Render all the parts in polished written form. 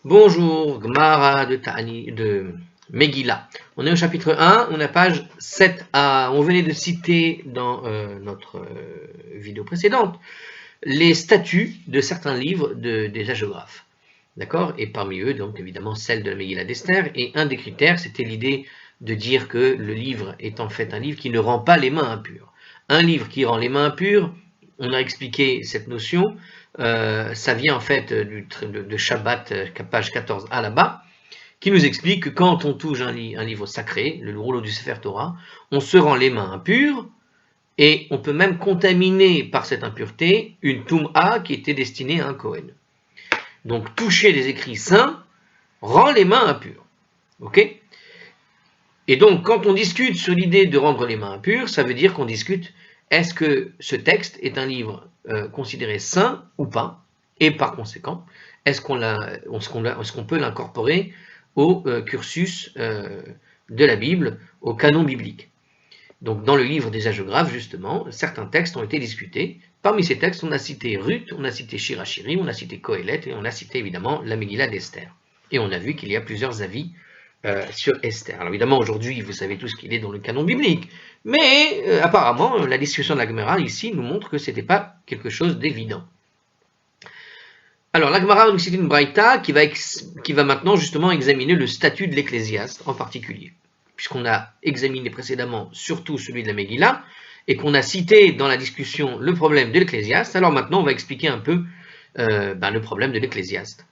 Bonjour, Gemara de Megillah. On est au chapitre 1, on est à page 7a. On venait de citer dans notre vidéo précédente les statuts de certains livres des hagiographes. D'accord? Et parmi eux, donc évidemment, celle de la Megillah d'Esther. Et un des critères, c'était l'idée de dire que le livre est en fait un livre qui ne rend pas les mains impures. Un livre qui rend les mains impures, on a expliqué cette notion, ça vient en fait de Shabbat, page 14a là-bas, qui nous explique que quand on touche un livre sacré, le rouleau du Sefer Torah, on se rend les mains impures, et on peut même contaminer par cette impureté une Toum'a qui était destinée à un Kohen. Donc toucher les écrits saints rend les mains impures. Ok? Et donc quand on discute sur l'idée de rendre les mains impures, ça veut dire qu'on discute est-ce que ce texte est un livre considéré saint ou pas? Et par conséquent, est-ce qu'on peut l'incorporer au cursus de la Bible, au canon biblique? Donc dans le livre des hagiographes, justement, certains textes ont été discutés. Parmi ces textes, on a cité Ruth, on a cité Shir HaShirim, on a cité Kohelet, et on a cité évidemment la Megillah d'Esther. Et on a vu qu'il y a plusieurs avis sur Esther. Alors évidemment, aujourd'hui, vous savez tous qu'il est dans le canon biblique. Mais apparemment, la discussion de la Gemara ici nous montre que ce n'était pas quelque chose d'évident. Alors la Gemara nous cite une braïta qui va maintenant justement examiner le statut de l'ecclésiaste en particulier. Puisqu'on a examiné précédemment surtout celui de la Megillah, et qu'on a cité dans la discussion le problème de l'ecclésiaste, alors maintenant on va expliquer un peu le problème de l'ecclésiaste.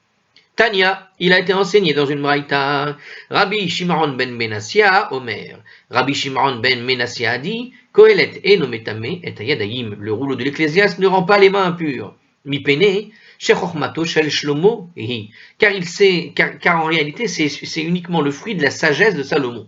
Tania, il a été enseigné dans une braïta, Rabbi Shimon ben Menassia, Omer. Rabbi Shimon ben Menassia a dit, Kohelet eno metame et ayadayim, le rouleau de l'ecclésiaste ne rend pas les mains impures. Mi pene, shechormato shel shlomo, car en réalité c'est uniquement le fruit de la sagesse de Salomon.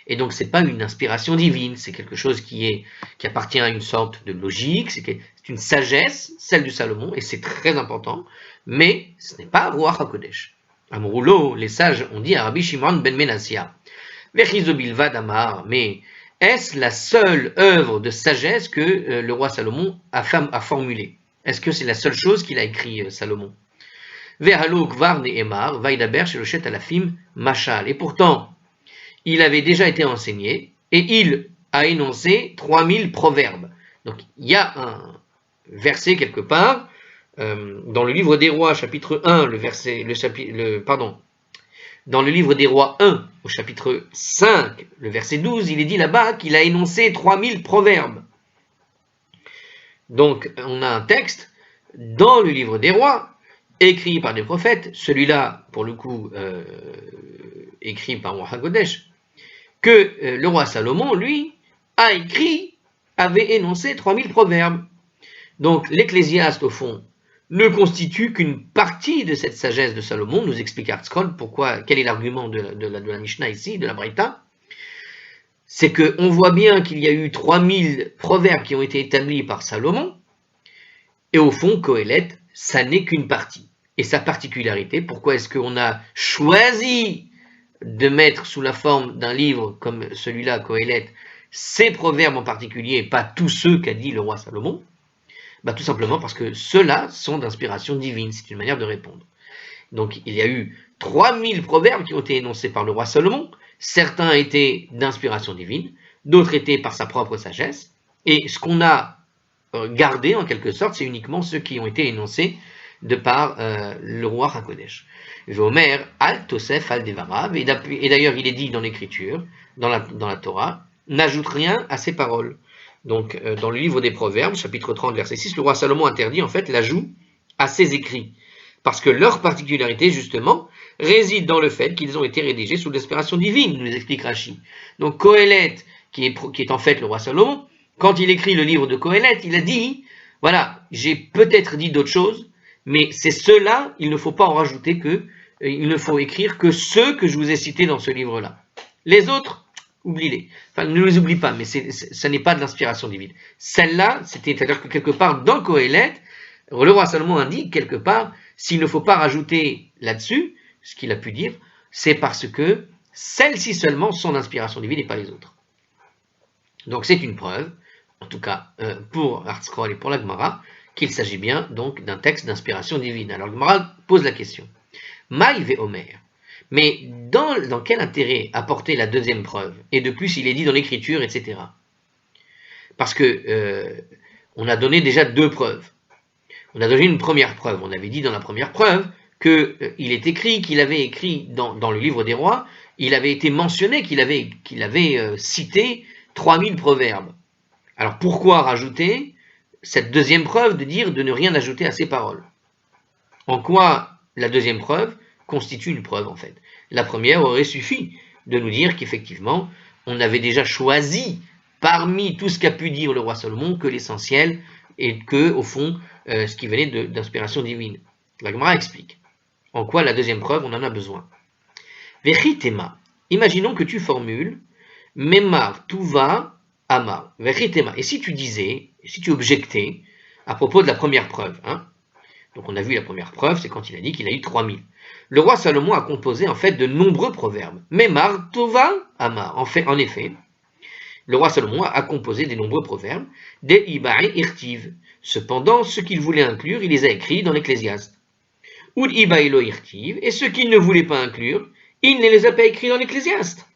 Et donc c'est pas une inspiration divine, c'est quelque chose qui appartient à une sorte de logique, c'est une sagesse, celle de Salomon, et c'est très important, mais ce n'est pas Ruach HaKodesh. À mon rouleau, les sages ont dit à Rabbi Shimon ben Menassia, Vechizobilvad Amar, mais est-ce la seule œuvre de sagesse que le roi Salomon a formulée? Est-ce que c'est la seule chose qu'il a écrit Salomon? Vehalo Kvar Ne'emar, Vaidaber Sheloshet Alafim Machal. Et pourtant, il avait déjà été enseigné, et il a énoncé 3000 proverbes. Donc il y a un verset quelque part, dans le livre des rois, chapitre 1, dans le livre des rois 1, au chapitre 5, le verset 12, il est dit là-bas qu'il a énoncé 3000 proverbes. Donc on a un texte dans le livre des rois, écrit par des prophètes, celui-là, pour le coup, écrit par Ruach HaKodesh, que le roi Salomon, lui, avait énoncé 3000 proverbes. Donc l'ecclésiaste, au fond, ne constitue qu'une partie de cette sagesse de Salomon, nous explique Hartzkron, quel est l'argument de la Mishnah ici, de la Braïta. C'est qu'on voit bien qu'il y a eu 3000 proverbes qui ont été établis par Salomon, et au fond, Kohelet, ça n'est qu'une partie. Et sa particularité, pourquoi est-ce qu'on a choisi de mettre sous la forme d'un livre comme celui-là, Kohelet, ces proverbes en particulier, et pas tous ceux qu'a dit le roi Salomon? Tout simplement parce que ceux-là sont d'inspiration divine, c'est une manière de répondre. Donc il y a eu 3000 proverbes qui ont été énoncés par le roi Salomon, certains étaient d'inspiration divine, d'autres étaient par sa propre sagesse, et ce qu'on a gardé en quelque sorte, c'est uniquement ceux qui ont été énoncés de par le roi HaKodesh. Vomer al Tosef al Devarav, et d'ailleurs il est dit dans l'écriture, dans la Torah, n'ajoute rien à ses paroles. Donc dans le livre des Proverbes, chapitre 30, verset 6, le roi Salomon interdit en fait l'ajout à ses écrits, parce que leur particularité justement réside dans le fait qu'ils ont été rédigés sous l'inspiration divine, nous explique Rashi. Donc Kohelet, qui est en fait le roi Salomon, quand il écrit le livre de Kohelet, il a dit, voilà, j'ai peut-être dit d'autres choses, mais c'est ceux-là, il ne faut pas en rajouter il ne faut écrire que ceux que je vous ai cités dans ce livre-là. Les autres, oublie-les. Enfin, ne les oublie pas, mais ça n'est pas de l'inspiration divine. Celle-là, c'est-à-dire que quelque part, dans Kohelet, le roi Salomon indique quelque part, s'il ne faut pas rajouter là-dessus, ce qu'il a pu dire, c'est parce que celles-ci seulement sont d'inspiration divine et pas les autres. Donc c'est une preuve, en tout cas pour Hartzkron et pour la Gemara, qu'il s'agit bien donc d'un texte d'inspiration divine. Alors la Gemara pose la question. Maï ve Omer. Mais dans quel intérêt apporter la deuxième preuve? Et de plus, il est dit dans l'écriture, etc. Parce que on a donné déjà deux preuves. On a donné une première preuve. On avait dit dans la première preuve qu'il est écrit, qu'il avait écrit dans le livre des rois, il avait été mentionné qu'il avait cité 3000 proverbes. Alors pourquoi rajouter cette deuxième preuve de dire de ne rien ajouter à ces paroles? En quoi la deuxième preuve constitue une preuve en fait? La première aurait suffi de nous dire qu'effectivement, on avait déjà choisi parmi tout ce qu'a pu dire le roi Salomon que l'essentiel et que, au fond, ce qui venait d'inspiration divine. La Gemara explique en quoi la deuxième preuve, on en a besoin. Vechitema, imaginons que tu formules Memar Tuva Amar, Vechitema, et si tu disais, si tu objectais à propos de la première preuve, donc on a vu la première preuve, c'est quand il a dit qu'il a eu 3000. Le roi Salomon a composé en fait de nombreux proverbes. Memar Tova Amar, en effet, le roi Salomon a composé des nombreux proverbes, des Ibaï Irtiv. Cependant, ce qu'il voulait inclure, il les a écrits dans l'Ecclésiaste. Ou Ibaï Lo Irtiv, et ceux qu'il ne voulait pas inclure, il ne les a pas écrits dans l'Ecclésiaste.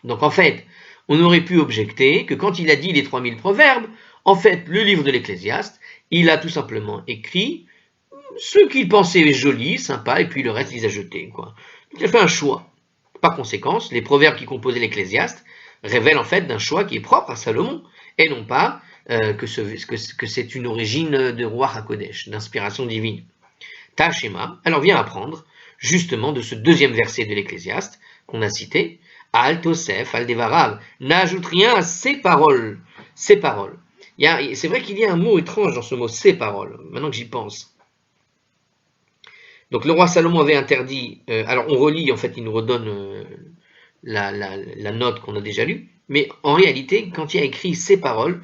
Donc en fait, on aurait pu objecter que quand il a dit les 3000 proverbes, en fait, le livre de l'Ecclésiaste, il a tout simplement écrit ce qu'il pensait joli, sympa, et puis le reste, il les a jetés, quoi. Il a fait un choix. Par conséquent, les proverbes qui composaient l'Ecclésiaste révèlent en fait d'un choix qui est propre à Salomon, et non pas que c'est une origine de roi HaKodesh, d'inspiration divine. Tachema, alors viens apprendre justement de ce deuxième verset de l'Ecclésiaste qu'on a cité, Al Tosef, Al Devarav, n'ajoute rien à ses paroles. Ses paroles. C'est vrai qu'il y a un mot étrange dans ce mot, ses paroles, maintenant que j'y pense. Donc le roi Salomon avait interdit, alors on relit, en fait il nous redonne la note qu'on a déjà lue, mais en réalité, quand il a écrit ses paroles,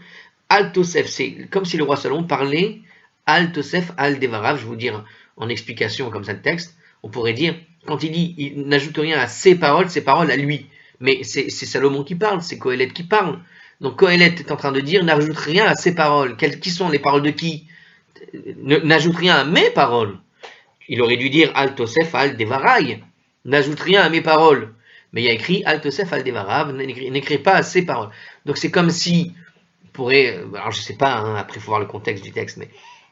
Al Tosef, c'est comme si le roi Salomon parlait Al Tosef, Al Devarav, je vais vous dire en explication comme ça le texte, on pourrait dire, quand il dit, il n'ajoute rien à ses paroles à lui, mais c'est Salomon qui parle, c'est Kohelet qui parle. Donc Kohelet est en train de dire, n'ajoute rien à ses paroles. Qui sont les paroles de qui? N'ajoute rien à mes paroles. Il aurait dû dire Al Tosef Al Devarai, n'ajoute rien à mes paroles. Mais il y a écrit Al Tosef Al Devarav, n'écris pas à ses paroles. Donc c'est comme si, on pourrait, alors je sais pas, après il faut voir le contexte du texte,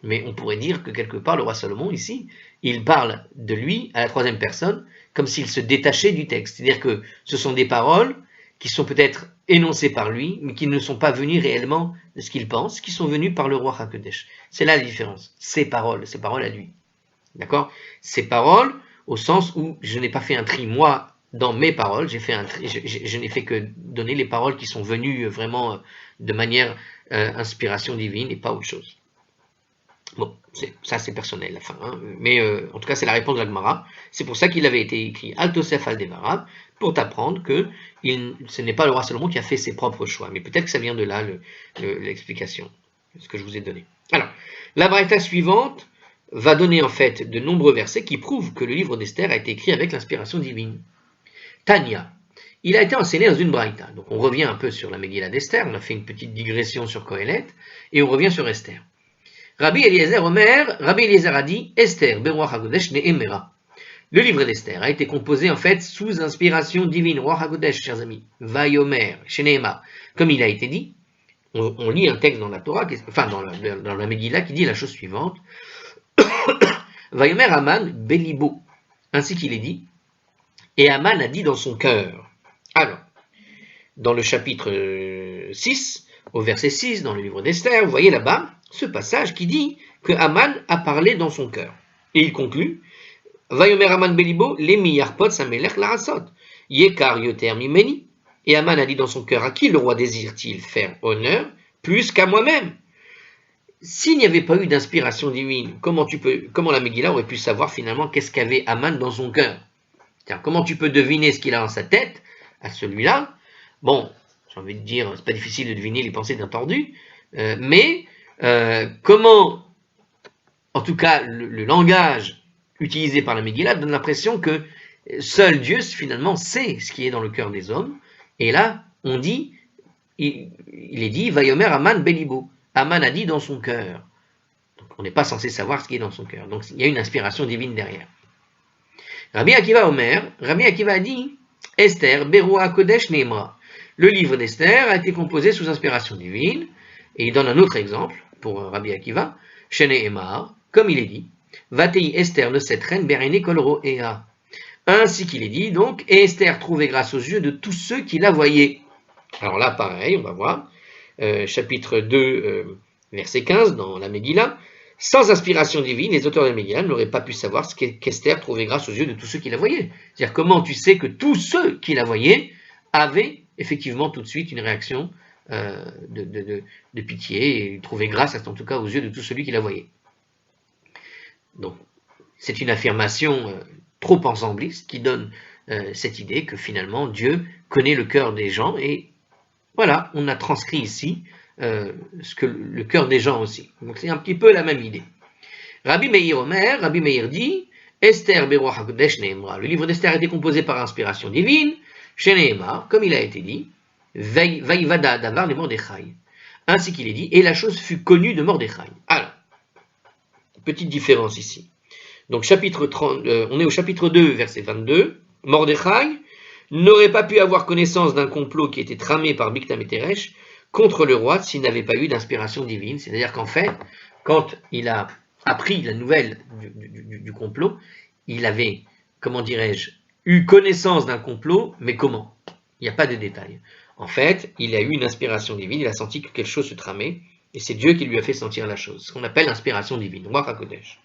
mais on pourrait dire que quelque part le roi Salomon ici, il parle de lui à la troisième personne, comme s'il se détachait du texte. C'est-à-dire que ce sont des paroles qui sont peut-être énoncées par lui, mais qui ne sont pas venues réellement de ce qu'il pense, qui sont venues par le roi HaKodesh. C'est là la différence. Ses paroles à lui. D'accord? Ces paroles, au sens où je n'ai pas fait un tri, moi, dans mes paroles, je n'ai fait que donner les paroles qui sont venues vraiment de manière inspiration divine et pas autre chose. Bon, ça c'est personnel la fin, mais en tout cas c'est la réponse de la Gemara. C'est pour ça qu'il avait été écrit Al Tosef Al Devarav, pour t'apprendre que ce n'est pas le roi Salomon qui a fait ses propres choix, mais peut-être que ça vient de là l'explication, ce que je vous ai donné. Alors, la braïta suivante va donner en fait de nombreux versets qui prouvent que le livre d'Esther a été écrit avec l'inspiration divine. Tania, il a été enseigné dans une braïta. Donc on revient un peu sur la Megillah d'Esther, on a fait une petite digression sur Kohelet, et on revient sur Esther. Rabbi Eliezer a dit Esther, Beruach HaKodesh Ne'emera. Le livre d'Esther a été composé en fait sous inspiration divine, Ruach HaKodesh, chers amis, Vayomer, Sheneema, comme il a été dit. On lit un texte dans la Torah, dans la Megillah, qui dit la chose suivante. Vayomer Aman Belibo, ainsi qu'il est dit, et Aman a dit dans son cœur. Alors, dans le chapitre 6, au verset 6, dans le livre d'Esther, vous voyez là-bas ce passage qui dit que Aman a parlé dans son cœur. Et il conclut, Vayomer Aman Belibo, Lemi Yarpot Samelech Larasot, Yekar Yoter Mimeni. Et Aman a dit dans son cœur, à qui le roi désire-t-il faire honneur plus qu'à moi-même? S'il n'y avait pas eu d'inspiration divine, comment la Megillah aurait pu savoir finalement qu'est-ce qu'avait Aman dans son cœur? Comment tu peux deviner ce qu'il a dans sa tête à celui-là? Bon, j'ai envie de dire, c'est pas difficile de deviner les pensées d'un tordu, mais comment, en tout cas, le langage utilisé par la Megillah donne l'impression que seul Dieu finalement sait ce qui est dans le cœur des hommes. Et là, on dit, il est dit, Vayomer Aman Belibo. Aman a dit dans son cœur. Donc on n'est pas censé savoir ce qui est dans son cœur. Donc il y a une inspiration divine derrière. Rabbi Akiva Omer, Rabbi Akiva a dit, Esther, Beroua Kodesh Neemra. Le livre d'Esther a été composé sous inspiration divine, et il donne un autre exemple pour Rabbi Akiva, Shene Emar, comme il est dit, Vatei Esther ne set reine berene kolro ea. Ainsi qu'il est dit, donc, et Esther trouvait grâce aux yeux de tous ceux qui la voyaient. Alors là, pareil, on va voir, chapitre 2, verset 15, dans la Megillah, sans inspiration divine, les auteurs de la Megillah n'auraient pas pu savoir ce qu'Esther trouvait grâce aux yeux de tous ceux qui la voyaient. C'est-à-dire, comment tu sais que tous ceux qui la voyaient avaient effectivement tout de suite une réaction de pitié et trouvaient grâce, en tout cas, aux yeux de tout celui qui la voyait. Donc, c'est une affirmation trop ensembliste qui donne cette idée que finalement Dieu connaît le cœur des gens et voilà, on a transcrit ici ce que le cœur des gens aussi. Donc c'est un petit peu la même idée. Rabbi Meir Omer, Rabbi Meir dit, Esther Beroach HaKodesh Neemra. Le livre d'Esther a été composé par inspiration divine, chez Neemar, comme il a été dit, Vaïvada Davar de Mordechai. Ainsi qu'il est dit, et la chose fut connue de Mordechai. Alors, petite différence ici. Donc chapitre 30, on est au chapitre 2, verset 22. Mordechai n'aurait pas pu avoir connaissance d'un complot qui était tramé par Biktam et Teresh contre le roi s'il n'avait pas eu d'inspiration divine. C'est-à-dire qu'en fait, quand il a appris la nouvelle du complot, il avait, comment dirais-je, eu connaissance d'un complot, mais comment? Il n'y a pas de détails. En fait, il a eu une inspiration divine, il a senti que quelque chose se tramait, et c'est Dieu qui lui a fait sentir la chose, ce qu'on appelle l'inspiration divine, Ruach HaKodesh.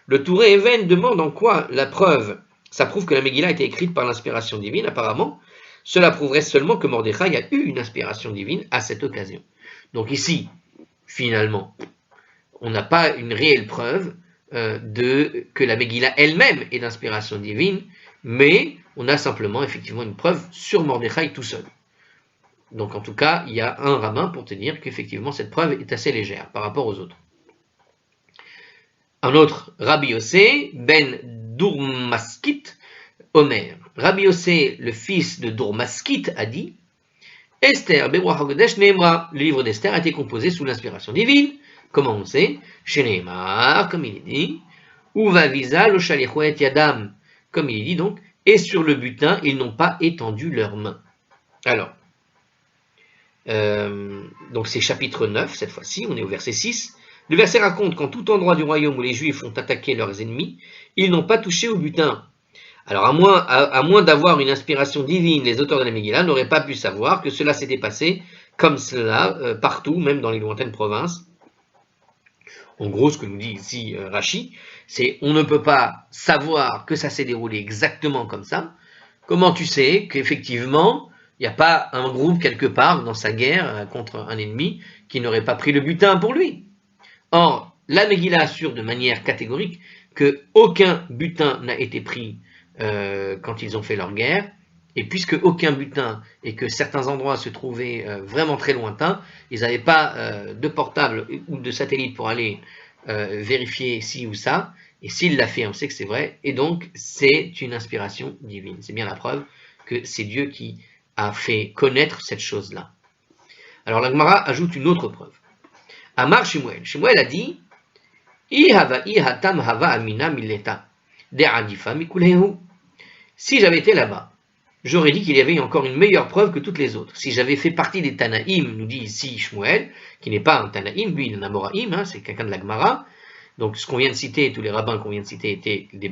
Le Touré Even demande en quoi la preuve. Ça prouve que la Megillah a été écrite par l'inspiration divine, apparemment. Cela prouverait seulement que Mordechai a eu une inspiration divine à cette occasion. Donc ici, finalement, on n'a pas une réelle preuve que la Megillah elle-même est d'inspiration divine, mais on a simplement effectivement une preuve sur Mordechai tout seul. Donc en tout cas, il y a un rabbin pour te dire qu'effectivement cette preuve est assez légère par rapport aux autres. Un autre, Rabbi Yossé, ben Dourmaskit, Omer. Rabbi Yossé, le fils de Dourmaskit, a dit, Esther, Beroach HaKodesh Neemra. Le livre d'Esther a été composé sous l'inspiration divine. Comment on sait? Chez Neemar, comme il est dit, Uva Visa lo shalichot yadam, comme il est dit donc, et sur le butin, ils n'ont pas étendu leurs mains. Alors, donc c'est chapitre 9, cette fois-ci, on est au verset 6. Le verset raconte qu'en tout endroit du royaume où les Juifs ont attaqué leurs ennemis, ils n'ont pas touché au butin. Alors, à moins d'avoir une inspiration divine, les auteurs de la Megillah n'auraient pas pu savoir que cela s'était passé comme cela, partout, même dans les lointaines provinces. En gros, ce que nous dit ici Rashi, c'est on ne peut pas savoir que ça s'est déroulé exactement comme ça. Comment tu sais qu'effectivement, il n'y a pas un groupe quelque part dans sa guerre contre un ennemi qui n'aurait pas pris le butin pour lui? Or, la Megillah assure de manière catégorique qu'aucun butin n'a été pris quand ils ont fait leur guerre, et puisque aucun butin et que certains endroits se trouvaient vraiment très lointains, ils n'avaient pas de portable ou de satellite pour aller vérifier ci ou ça, et s'il l'a fait, on sait que c'est vrai, et donc c'est une inspiration divine. C'est bien la preuve que c'est Dieu qui a fait connaître cette chose-là. Alors la Gemara ajoute une autre preuve. Amar Shemuel. Shemuel a dit si j'avais été là-bas, j'aurais dit qu'il y avait encore une meilleure preuve que toutes les autres. Si j'avais fait partie des Tanaïm, nous dit ici Shemuel, qui n'est pas un Tanaïm, lui il est un Amoraïm, hein, c'est quelqu'un de la Gemara. Donc ce qu'on vient de citer, tous les rabbins qu'on vient de citer étaient des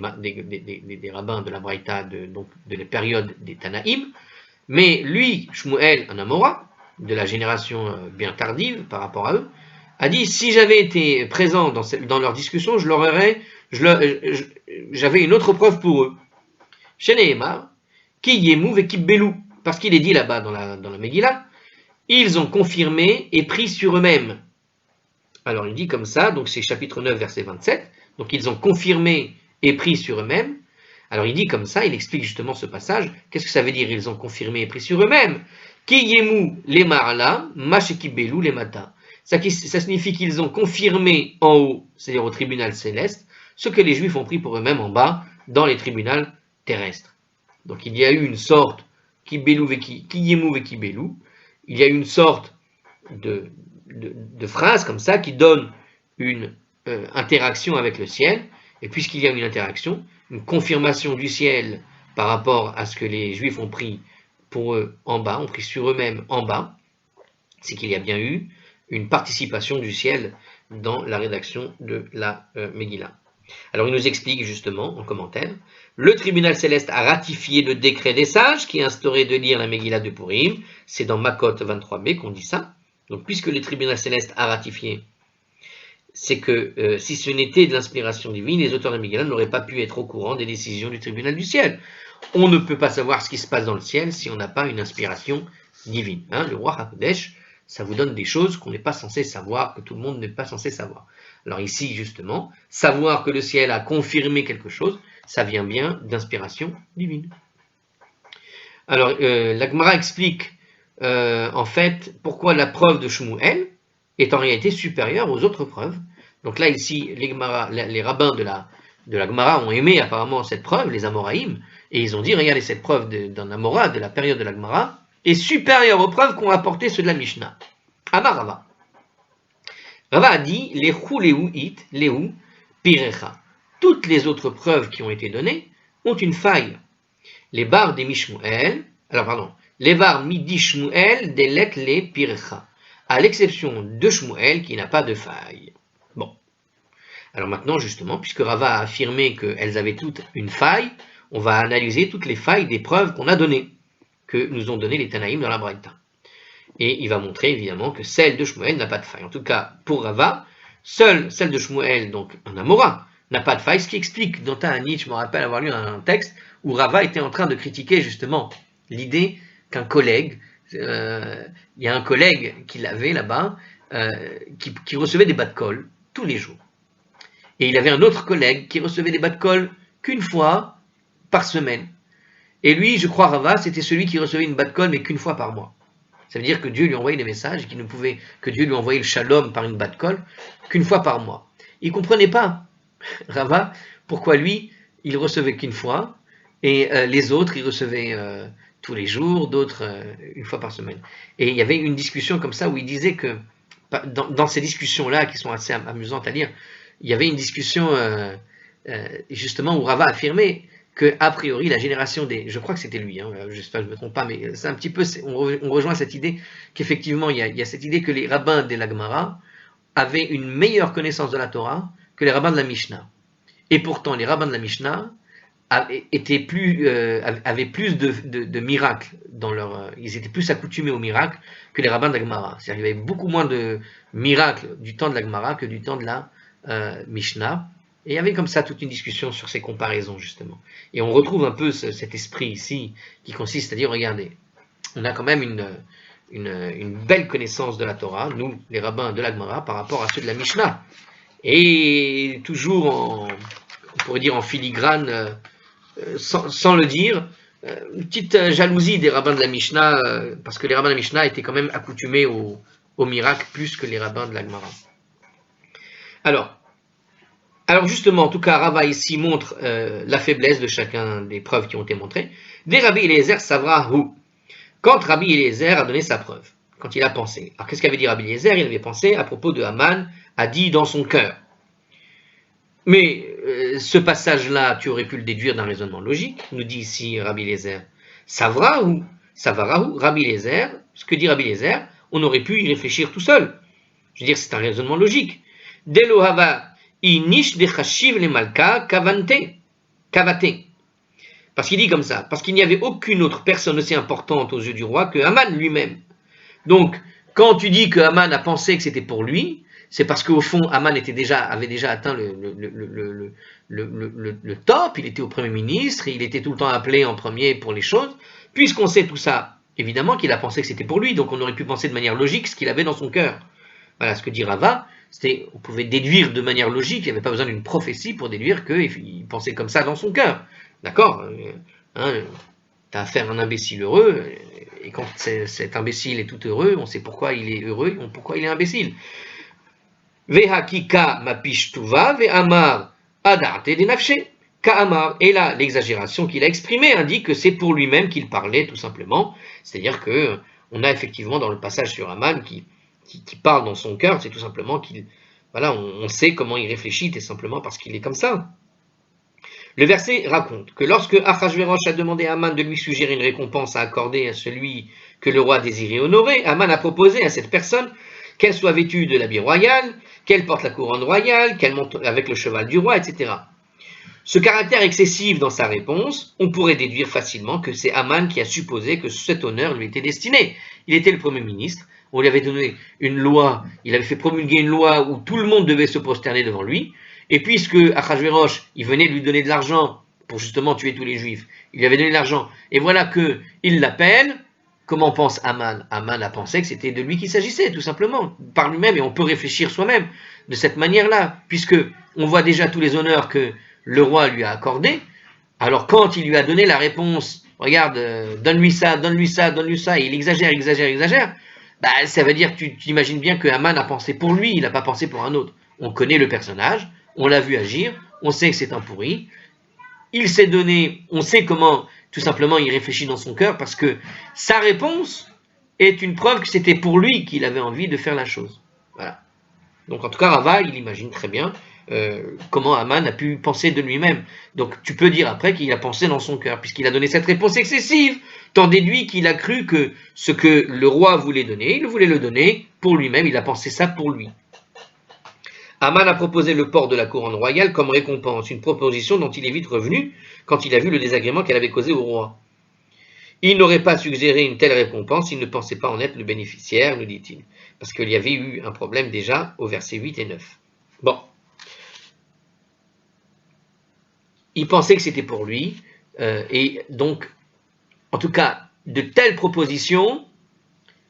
rabbins de la Braïta, donc de la période des Tanaïm. Mais lui, Shemuel, un Amora, de la génération bien tardive par rapport à eux, a dit, si j'avais été présent dans leur discussion, j'avais une autre preuve pour eux. Chez Nehemar, Ki Yemou et Kibbelou, parce qu'il est dit là-bas dans la Megillah, ils ont confirmé et pris sur eux-mêmes. Alors il dit comme ça, donc c'est chapitre 9, verset 27, donc ils ont confirmé et pris sur eux-mêmes. Alors il dit comme ça, il explique justement ce passage, qu'est-ce que ça veut dire, ils ont confirmé et pris sur eux-mêmes? Ki Yemou les marla, Mashekibelou les mata. Ça signifie qu'ils ont confirmé en haut, c'est-à-dire au tribunal céleste, ce que les Juifs ont pris pour eux-mêmes en bas, dans les tribunaux terrestres. Donc il y a eu une sorte, ki yemou ve ki belou, il y a eu une sorte de phrase comme ça qui donne une interaction avec le ciel, et puisqu'il y a une interaction, une confirmation du ciel par rapport à ce que les Juifs ont pris pour eux en bas, ont pris sur eux-mêmes en bas, c'est qu'il y a bien eu une participation du ciel dans la rédaction de la Megillah. Alors il nous explique justement en commentaire, le tribunal céleste a ratifié le décret des sages qui instaurait de lire la Megillah de Purim, c'est dans Makot 23b qu'on dit ça. Donc puisque le tribunal céleste a ratifié, c'est que si ce n'était de l'inspiration divine, les auteurs de la Megillah n'auraient pas pu être au courant des décisions du tribunal du ciel. On ne peut pas savoir ce qui se passe dans le ciel si on n'a pas une inspiration divine. Hein, le roi HaKodesh, ça vous donne des choses qu'on n'est pas censé savoir, que tout le monde n'est pas censé savoir. Alors ici, justement, savoir que le ciel a confirmé quelque chose, ça vient bien d'inspiration divine. Alors, la Gemara explique, en fait, pourquoi la preuve de Shmuel est en réalité supérieure aux autres preuves. Donc là, ici, les rabbins de la Gemara ont aimé apparemment cette preuve, les Amoraïm, et ils ont dit, regardez, cette preuve d'un Amora, de la période de la Gemara, est supérieure aux preuves qu'ont apportées ceux de la Mishnah. Amar Rava. Rava a dit, Lehu Lehu it, Lehu Pirecha. Toutes les autres preuves qui ont été données ont une faille. Les bars des Mishmuel, les bars midi Shmuel delet les Pirecha, à l'exception de Shmuel qui n'a pas de faille. Bon. Alors maintenant, justement, puisque Rava a affirmé qu'elles avaient toutes une faille, on va analyser toutes les failles des preuves qu'on a données, que nous ont données les Tanaïm dans la Braïta. Et il va montrer évidemment que celle de Shmuel n'a pas de faille. En tout cas, pour Rava, seule celle de Shmuel, donc un Amora, n'a pas de faille, ce qui explique dans Ta'anit, je me rappelle avoir lu un texte où Rava était en train de critiquer justement l'idée qu'un collègue, il y a un collègue qu'il avait là-bas, qui recevait des bas de colle tous les jours. Et il avait un autre collègue qui recevait des bas de colle qu'une fois par semaine. Et lui, je crois, Rava, c'était celui qui recevait une bas de colle, mais qu'une fois par mois. Ça veut dire que Dieu lui envoyait des messages, que Dieu lui envoyait le shalom par une bas de colle qu'une fois par mois. Il ne comprenait pas, Rava, pourquoi lui, il recevait qu'une fois, et les autres, ils recevaient tous les jours, d'autres une fois par semaine. Et il y avait une discussion comme ça où il disait que, dans ces discussions-là, qui sont assez amusantes à lire, il y avait une discussion justement où Rava affirmait que a priori la génération des, je crois que c'était lui, j'espère que je ne me trompe pas, mais c'est un petit peu, on rejoint cette idée qu'effectivement il y a cette idée que les rabbins de la Gemara avaient une meilleure connaissance de la Torah que les rabbins de la Mishnah. Et pourtant les rabbins de la Mishnah avaient plus de miracles dans ils étaient plus accoutumés aux miracles que les rabbins de la Gemara. C'est-à-dire qu'il y avait beaucoup moins de miracles du temps de la Gemara que du temps de la Mishnah. Et il y avait comme ça toute une discussion sur ces comparaisons, justement. Et on retrouve un peu cet esprit ici, qui consiste à dire, regardez, on a quand même une belle connaissance de la Torah, nous, les rabbins de la Gemara, par rapport à ceux de la Mishnah. Et toujours on pourrait dire en filigrane, sans le dire, une petite jalousie des rabbins de la Mishnah, parce que les rabbins de la Mishnah étaient quand même accoutumés aux miracles plus que les rabbins de la Gemara. Alors justement, en tout cas, Rava ici montre la faiblesse de chacun des preuves qui ont été montrées. Des Rabbi Eliezer Savrahu. Quand Rabbi Eliezer a donné sa preuve, quand il a pensé. Alors qu'est-ce qu'avait dit Rabbi Eliezer? Il avait pensé à propos de Haman, a dit dans son cœur. Mais ce passage-là, tu aurais pu le déduire d'un raisonnement logique, nous dit ici Rabbi Eliezer. Savrahu, Rabbi Eliezer, ce que dit Rabbi Eliezer, on aurait pu y réfléchir tout seul. Je veux dire, c'est un raisonnement logique. Delohava. Inish de chashiv le malka kavate. Parce qu'il dit comme ça, parce qu'il n'y avait aucune autre personne aussi importante aux yeux du roi que Haman lui-même. Donc, quand tu dis que Haman a pensé que c'était pour lui, c'est parce qu'au fond, Haman avait déjà atteint le top, il était au Premier ministre, il était tout le temps appelé en premier pour les choses. Puisqu'on sait tout ça, évidemment qu'il a pensé que c'était pour lui, donc on aurait pu penser de manière logique ce qu'il avait dans son cœur. Voilà ce que dit Rava. On pouvait déduire de manière logique, il n'y avait pas besoin d'une prophétie pour déduire qu'il pensait comme ça dans son cœur. D'accord, tu as affaire à un imbécile heureux, et quand cet imbécile est tout heureux, on sait pourquoi il est heureux, pourquoi il est imbécile. Vehakika mapishtuva ve'amar adarte denafshe ka'amar. Et là, l'exagération qu'il a exprimée indique que c'est pour lui-même qu'il parlait, tout simplement. C'est-à-dire qu'on a effectivement dans le passage sur Haman qui parle dans son cœur, c'est tout simplement on sait comment il réfléchit, et simplement parce qu'il est comme ça. Le verset raconte que lorsque Achashverosh a demandé à Aman de lui suggérer une récompense à accorder à celui que le roi désirait honorer, Aman a proposé à cette personne qu'elle soit vêtue de l'habit royal, qu'elle porte la couronne royale, qu'elle monte avec le cheval du roi, etc. Ce caractère excessif dans sa réponse, on pourrait déduire facilement que c'est Aman qui a supposé que cet honneur lui était destiné. Il était le Premier ministre, on lui avait donné une loi, il avait fait promulguer une loi où tout le monde devait se prosterner devant lui, et puisque Achashverosh, il venait de lui donner de l'argent pour justement tuer tous les juifs, il lui avait donné de l'argent, et voilà qu'il l'appelle, comment pense Aman? Aman a pensé que c'était de lui qu'il s'agissait, tout simplement, par lui-même, et on peut réfléchir soi-même de cette manière-là, puisque on voit déjà tous les honneurs que le roi lui a accordés, alors quand il lui a donné la réponse, regarde, donne-lui ça, donne-lui ça, donne-lui ça, et il exagère, bah, ça veut dire que tu imagines bien que Aman a pensé pour lui, il n'a pas pensé pour un autre. On connaît le personnage, on l'a vu agir, on sait que c'est un pourri, il s'est donné, on sait comment, tout simplement, il réfléchit dans son cœur, parce que sa réponse est une preuve que c'était pour lui qu'il avait envie de faire la chose. Voilà. Donc en tout cas, Rava, il imagine très bien comment Aman a pu penser de lui-même. Donc tu peux dire après qu'il a pensé dans son cœur, puisqu'il a donné cette réponse excessive. T'en déduis qu'il a cru que ce que le roi voulait donner, il voulait le donner pour lui-même, il a pensé ça pour lui. Aman a proposé le port de la couronne royale comme récompense, une proposition dont il est vite revenu quand il a vu le désagrément qu'elle avait causé au roi. Il n'aurait pas suggéré une telle récompense s'il ne pensait pas en être le bénéficiaire, nous dit-il, parce qu'il y avait eu un problème déjà au verset 8 et 9. Bon. Il pensait que c'était pour lui, et donc, en tout cas, de telles propositions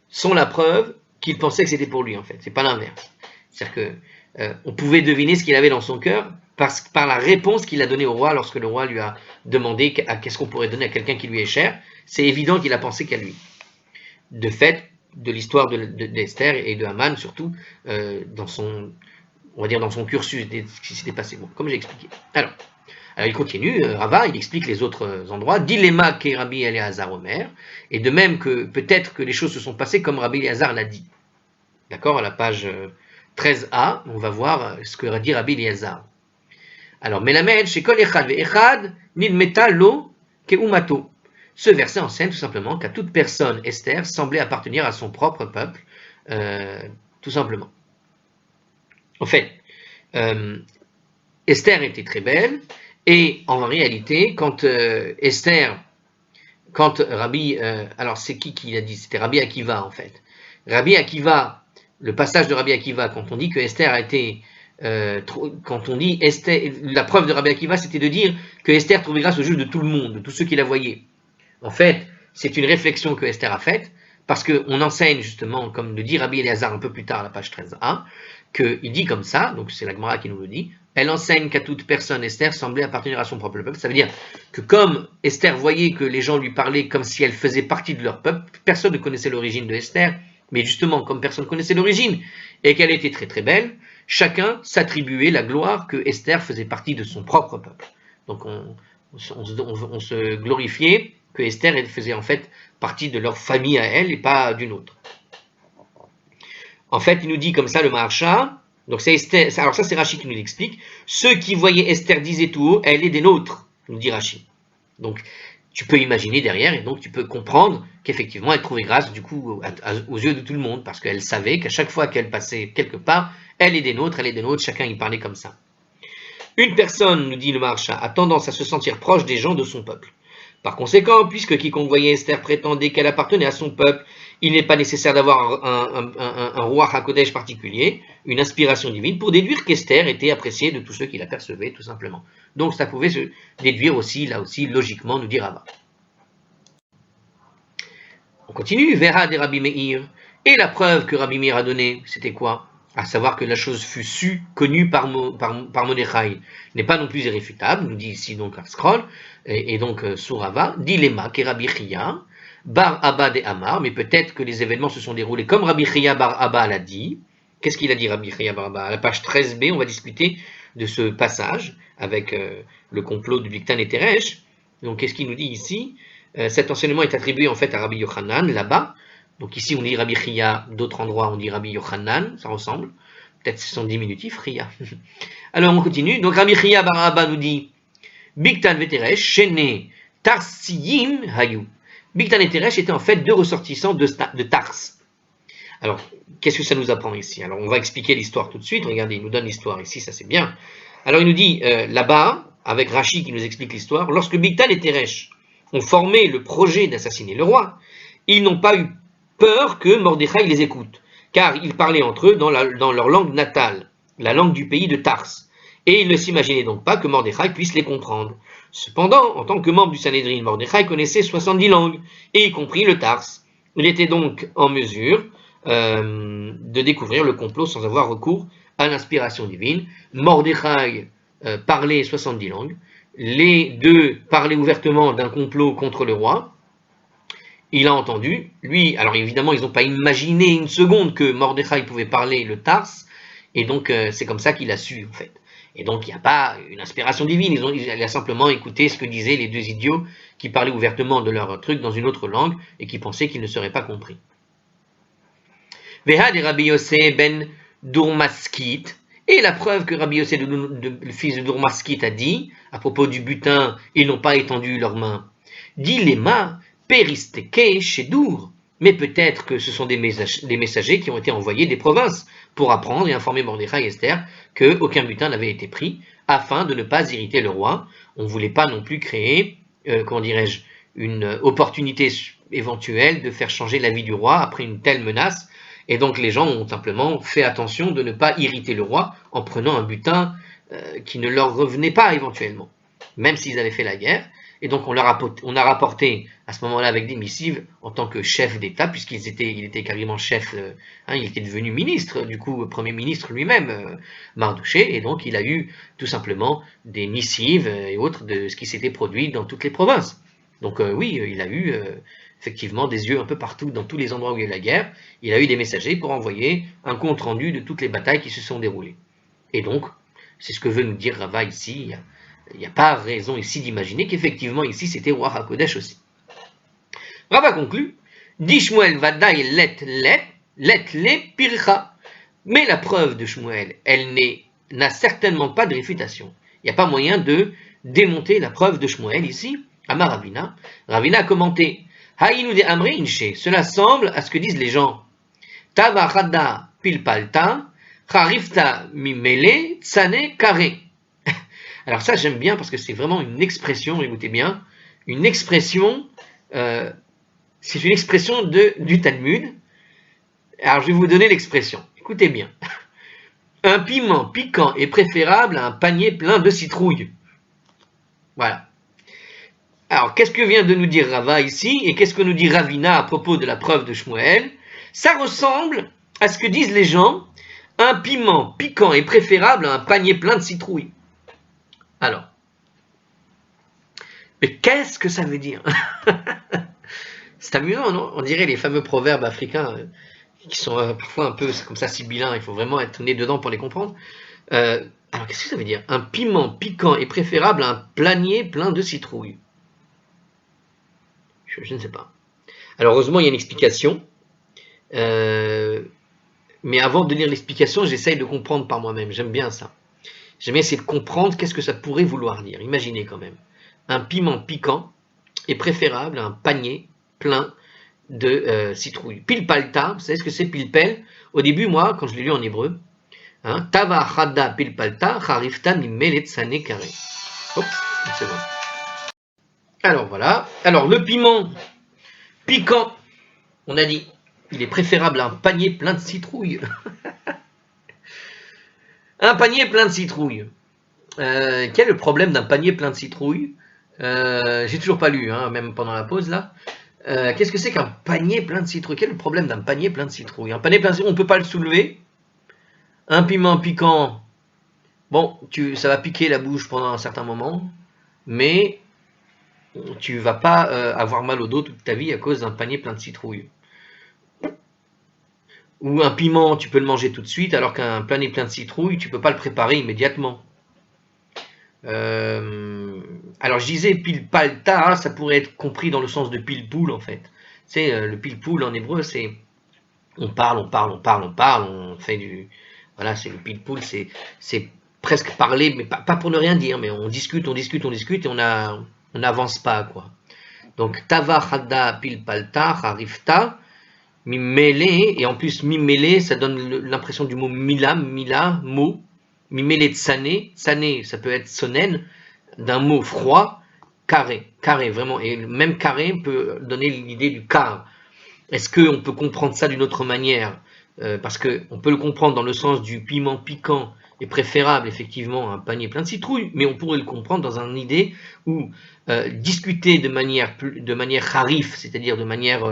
sont la preuve qu'il pensait que c'était pour lui, en fait. C'est pas l'inverse. C'est-à-dire qu'on pouvait deviner ce qu'il avait dans son cœur par la réponse qu'il a donnée au roi lorsque le roi lui a demandé qu'est-ce qu'on pourrait donner à quelqu'un qui lui est cher. C'est évident qu'il a pensé qu'à lui. De fait, de l'histoire d'Esther et de Haman, surtout, dans son, on va dire dans son cursus, ce qui s'était passé, bon, comme j'ai expliqué. Alors, il continue, Rava, il explique les autres endroits, dilemma que Rabbi Eliezer Omer, et de même que peut-être que les choses se sont passées comme Rabbi Eliezer l'a dit. D'accord, à la page 13a, on va voir ce que dit Rabbi Eliezer. Alors, Melamed, chez Kol Echad Ve'echad, Nilmeta Lo Keumato. Ce verset enseigne tout simplement qu'à toute personne, Esther semblait appartenir à son propre peuple, tout simplement. En fait, Esther était très belle, et en réalité, quand Rabbi, alors c'est qui l'a dit? C'était Rabbi Akiva en fait. Rabbi Akiva, le passage de Rabbi Akiva, quand on dit que Esther a été, quand on dit Esther, la preuve de Rabbi Akiva, c'était de dire que Esther trouvait grâce aux juges de tout le monde, de tous ceux qui la voyaient. En fait, c'est une réflexion que Esther a faite, parce qu'on enseigne justement, comme le dit Rabbi Eliezer un peu plus tard à la page 13a, qu'il dit comme ça, donc c'est la Gemara qui nous le dit, elle enseigne qu'à toute personne, Esther semblait appartenir à son propre peuple. Ça veut dire que comme Esther voyait que les gens lui parlaient comme si elle faisait partie de leur peuple, personne ne connaissait l'origine de Esther, mais justement, comme personne ne connaissait l'origine, et qu'elle était très très belle, chacun s'attribuait la gloire que Esther faisait partie de son propre peuple. Donc on se glorifiait que Esther elle faisait en fait partie de leur famille à elle et pas d'une autre. En fait, il nous dit comme ça le Maharsha, donc c'est Esther, alors ça c'est Rachid qui nous l'explique, ceux qui voyaient Esther disaient tout haut, elle est des nôtres, nous dit Rachid. Donc tu peux imaginer derrière et donc tu peux comprendre qu'effectivement elle trouvait grâce du coup aux yeux de tout le monde parce qu'elle savait qu'à chaque fois qu'elle passait quelque part, elle est des nôtres, chacun y parlait comme ça. Une personne, nous dit le Maharsha, a tendance à se sentir proche des gens de son peuple. Par conséquent, puisque quiconque voyait Esther prétendait qu'elle appartenait à son peuple, il n'est pas nécessaire d'avoir un roi HaKodesh particulier, une inspiration divine, pour déduire qu'Esther était appréciée de tous ceux qui l'apercevaient, tout simplement. Donc ça pouvait se déduire aussi, là aussi, logiquement, nous dit Rava. On continue, Vera de Rabbi Meir. Et la preuve que Rabbi Meir a donnée, c'était quoi? À savoir que la chose fut connue par Mordechai, n'est pas non plus irréfutable, nous dit ici donc Scroll, et donc Surava, dilemma, que Rabbi Chia, Bar Abba de Amar, mais peut-être que les événements se sont déroulés comme Rabbi Chia Bar Abba l'a dit. Qu'est-ce qu'il a dit Rabbi Chia Bar Abba? À la page 13b, on va discuter de ce passage avec le complot du Biktan et Teresh. Donc qu'est-ce qu'il nous dit ici? Cet enseignement est attribué en fait à Rabbi Yochanan, là-bas. Donc ici on dit Rabbi Chia, d'autres endroits on dit Rabbi Yochanan, ça ressemble. Peut-être c'est son diminutif, Chia. Alors on continue. Donc Rabbi Chia Bar Abba nous dit Bigtan veteresh, Shene, Tarsiyim, Hayu. Bigtan et Teresh étaient en fait deux ressortissants de Tars. Alors, qu'est-ce que ça nous apprend ici? Alors, on va expliquer l'histoire tout de suite. Regardez, il nous donne l'histoire ici, ça c'est bien. Alors, il nous dit là-bas, avec Rachi qui nous explique l'histoire, lorsque Bigtan et Teresh ont formé le projet d'assassiner le roi, ils n'ont pas eu peur que Mordechai les écoute, car ils parlaient entre eux dans leur langue natale, la langue du pays de Tars, et ils ne s'imaginaient donc pas que Mordechai puisse les comprendre. Cependant, en tant que membre du Sanhédrin, Mordechai connaissait 70 langues, et y compris le Tars. Il était donc en mesure de découvrir le complot sans avoir recours à l'inspiration divine. Mordechai parlait 70 langues, les deux parlaient ouvertement d'un complot contre le roi. Il a entendu, lui, alors évidemment ils n'ont pas imaginé une seconde que Mordechai pouvait parler le Tars, et donc c'est comme ça qu'il a su en fait. Et donc il n'y a pas une inspiration divine, il a simplement écouté ce que disaient les deux idiots qui parlaient ouvertement de leur truc dans une autre langue et qui pensaient qu'ils ne seraient pas compris. Vehad et Rabbi Yossé ben Dourmaskit, et la preuve que Rabbi Yossé, le fils de Dourmaskit, a dit, à propos du butin, ils n'ont pas étendu leurs mains. Dilema peristeke chez Dour, mais peut-être que ce sont des messagers qui ont été envoyés des provinces pour apprendre et informer Mordechai et Esther qu'aucun butin n'avait été pris, afin de ne pas irriter le roi. On ne voulait pas non plus créer, comment dirais-je, une opportunité éventuelle de faire changer l'avis du roi après une telle menace. Et donc les gens ont simplement fait attention de ne pas irriter le roi en prenant un butin qui ne leur revenait pas éventuellement, même s'ils avaient fait la guerre. Et donc on a rapporté à ce moment-là avec des missives en tant que chef d'État, il était carrément chef, il était devenu ministre, du coup premier ministre lui-même, Mardoché, et donc il a eu tout simplement des missives et autres de ce qui s'était produit dans toutes les provinces. Donc oui, il a eu effectivement des yeux un peu partout, dans tous les endroits où il y a eu la guerre. Il a eu des messagers pour envoyer un compte-rendu de toutes les batailles qui se sont déroulées. Et donc, c'est ce que veut nous dire Rava ici. Il n'y a pas raison ici d'imaginer qu'effectivement ici c'était Roi HaKodesh aussi. Rava conclut, dit Shmuel Vadaï let le pircha. Mais la preuve de Shmuel, elle n'a certainement pas de réfutation. Il n'y a pas moyen de démonter la preuve de Shmuel ici. Amar Ravina. Ravina a commenté, Haïnu de Amre Inche. Cela semble à ce que disent les gens. Tava Chada Pilpalta, Charifta Mimele, Tsane Kare. Alors ça j'aime bien parce que c'est vraiment une expression, écoutez bien, une expression, c'est une expression du Talmud. Alors je vais vous donner l'expression, écoutez bien. Un piment piquant est préférable à un panier plein de citrouilles. Voilà. Alors qu'est-ce que vient de nous dire Rava ici et qu'est-ce que nous dit Ravina à propos de la preuve de Shmuel? Ça ressemble à ce que disent les gens, un piment piquant est préférable à un panier plein de citrouilles. Alors, mais qu'est-ce que ça veut dire? C'est amusant, non? On dirait les fameux proverbes africains qui sont parfois un peu comme ça sibyllins, il faut vraiment être né dedans pour les comprendre. Alors, qu'est-ce que ça veut dire? Un piment piquant est préférable à un panier plein de citrouilles. Je ne sais pas. Alors, heureusement, il y a une explication. Mais avant de lire l'explication, j'essaye de comprendre par moi-même. J'aime bien ça. J'aime bien essayer de comprendre qu'est-ce que ça pourrait vouloir dire. Imaginez quand même. Un piment piquant est préférable à un panier plein de citrouilles. Pilpalta, vous savez ce que c'est pilpel? Au début, moi, quand je l'ai lu en hébreu, Tava chada pilpalta, charifta mimelet sane kare. Hop, c'est bon. Alors voilà. Alors le piment piquant, on a dit, il est préférable à un panier plein de citrouilles. Un panier plein de citrouilles. Quel est le problème d'un panier plein de citrouilles? J'ai toujours pas lu, même pendant la pause là. Qu'est-ce que c'est qu'un panier plein de citrouilles? Quel est le problème d'un panier plein de citrouilles? Un panier plein de citrouilles, on ne peut pas le soulever. Un piment piquant, bon, ça va piquer la bouche pendant un certain moment, mais tu ne vas pas avoir mal au dos toute ta vie à cause d'un panier plein de citrouilles. Ou un piment, tu peux le manger tout de suite, alors qu'un panier plein de citrouilles, tu ne peux pas le préparer immédiatement. Alors je disais pilpalta, ça pourrait être compris dans le sens de pile-poule en fait. C'est le pile-poule en hébreu, c'est on parle, on fait du... Voilà, c'est le pile-poule, c'est presque parler, mais pas pour ne rien dire, mais on discute et on n'avance pas, quoi. Donc, tava chada pilpalta harifta mimele, et en plus mimele, ça donne l'impression du mot mila, mot, mimele tsane, tsane, ça peut être sonen, d'un mot froid, carré, vraiment, et même carré peut donner l'idée du quart. Est-ce qu'on peut comprendre ça d'une autre manière? Parce qu'on peut le comprendre dans le sens du piment piquant est préférable effectivement à un panier plein de citrouilles, mais on pourrait le comprendre dans une idée où discuter de manière harif, c'est-à-dire de manière